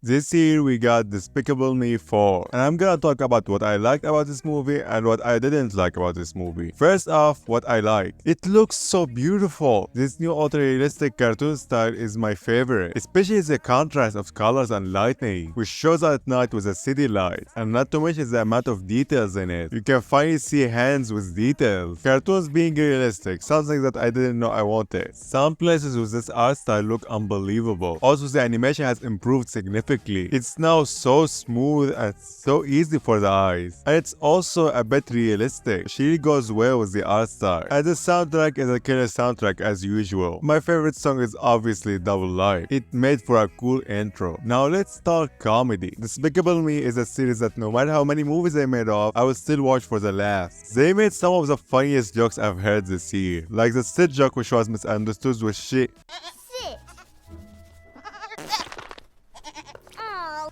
This year we got Despicable Me 4, and I'm gonna talk about what I liked about this movie and what I didn't like about this movie. First off, what I like. It looks so beautiful. This new ultra-realistic cartoon style is my favorite, especially the contrast of colors and lighting, which shows at night with a city light, and not to mention the amount of details in it. You can finally see hands with details. Cartoons being realistic, something that I didn't know I wanted. Some places with this art style look unbelievable. Also, the animation has improved significantly. It's now so smooth and so easy for the eyes. And it's also a bit realistic. She really goes well with the art style. And the soundtrack is a killer soundtrack as usual. My favorite song is obviously Double Life. It made for a cool intro. Now let's talk comedy. Despicable Me is a series that no matter how many movies they made of, I will still watch for the laughs. They made some of the funniest jokes I've heard this year. Like the Sid joke, which was misunderstood with shit.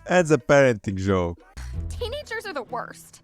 And the parenting joke. Teenagers are the worst.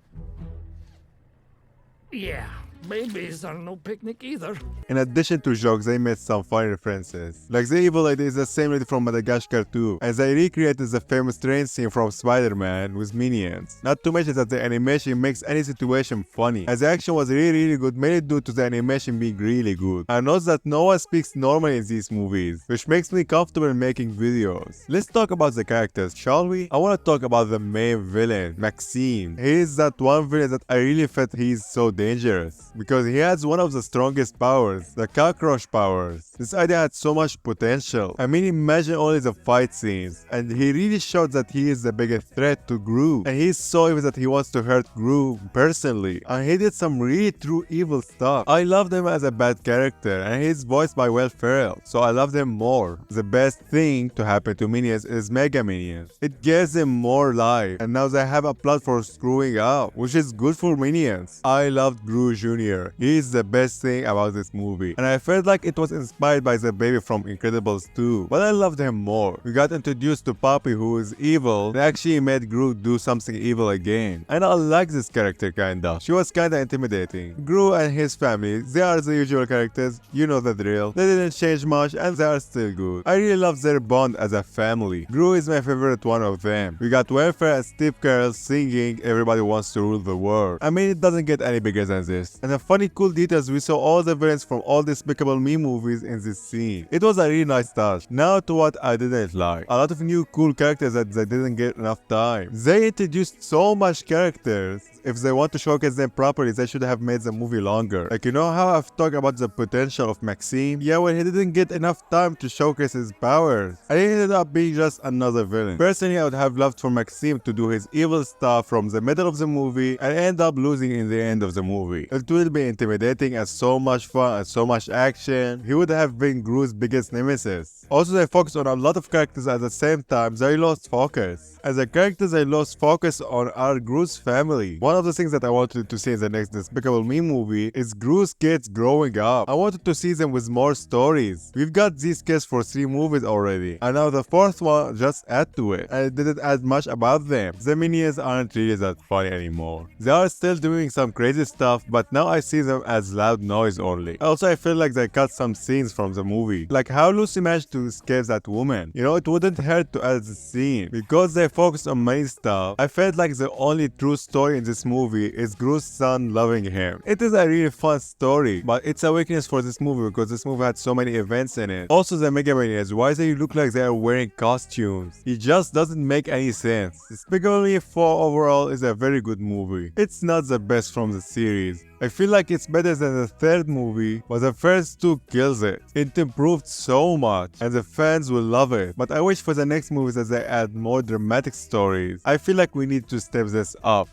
Yeah, babies are no picnic either. In addition to jokes, they made some funny references. Like the evil lady is the same lady from Madagascar too, and they recreated the famous train scene from Spider-Man with minions. Not to mention that the animation makes any situation funny, as the action was really good, mainly due to the animation being really good. I noticed that no one speaks normally in these movies, which makes me comfortable in making videos. Let's talk about the characters, shall we? I want to talk about the main villain, Maxime. He is that one villain that I really felt he is so dangerous, because he has one of the strongest powers, the cockroach powers. This idea had so much potential. I mean, imagine only the fight scenes, and he really showed that he is the biggest threat to Gru, and he's so evil that he wants to hurt Gru personally, and he did some really true evil stuff. I loved him as a bad character, and he's voiced by Will Ferrell, so I loved him more. The best thing to happen to minions is Mega Minions. It gives them more life, and now they have a plot for screwing up, which is good for minions. I loved Gru Jr. He is the best thing about this movie, and I felt like it was inspired by the baby from Incredibles 2, but I loved him more. We got introduced to Poppy, who is evil, and actually made Gru do something evil again, and I like this character kinda. She was kinda intimidating. Gru and his family, they are the usual characters, you know the drill. They didn't change much and they are still good. I really love their bond as a family. Gru is my favorite one of them. We got Welfare and Steve Carell singing Everybody Wants to Rule the World. I mean, it doesn't get any bigger than this. And the funny cool details, we saw all the villains from all Despicable Me movies in this scene. It was a really nice touch. Now to what I didn't like. A lot of new cool characters that they didn't get enough time. They introduced so much characters. If they want to showcase them properly, they should have made the movie longer. Like, you know how I've talked about the potential of Maxime? Yeah, well, he didn't get enough time to showcase his powers, and he ended up being just another villain. Personally, I would have loved for Maxime to do his evil stuff from the middle of the movie and end up losing in the end of the movie. It will be intimidating and so much fun and so much action. He would have been Gru's biggest nemesis. Also, they focused on a lot of characters at the same time. They lost focus. As the characters they lost focus on are Gru's family. One of the things that I wanted to see in the next Despicable Me movie is Gru's kids growing up. I wanted to see them with more stories. We've got these kids for 3 movies already, and now the 4th one just add to it, and it didn't add much about them. The minions aren't really that funny anymore. They are still doing some crazy stuff, but now I see them as loud noise only. Also, I feel like they cut some scenes from the movie, like how Lucy managed to escape that woman. You know, it wouldn't hurt to add the scene. Because they focused on many stuff, I felt like the only true story in this movie is Gru's son loving him. It is a really fun story, but it's a weakness for this movie because this movie had so many events in it. Also, the Mega Minions, why they look like they are wearing costumes? It just doesn't make any sense. Despicable Me 4 overall is a very good movie. It's not the best from the series. I feel like it's better than the 3rd movie, but the first 2 kills it. It improved so much, and the fans will love it. But I wish for the next movies that they add more dramatic stories. I feel like we need to step this up.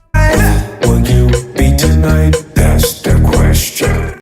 Will you be tonight? That's the question.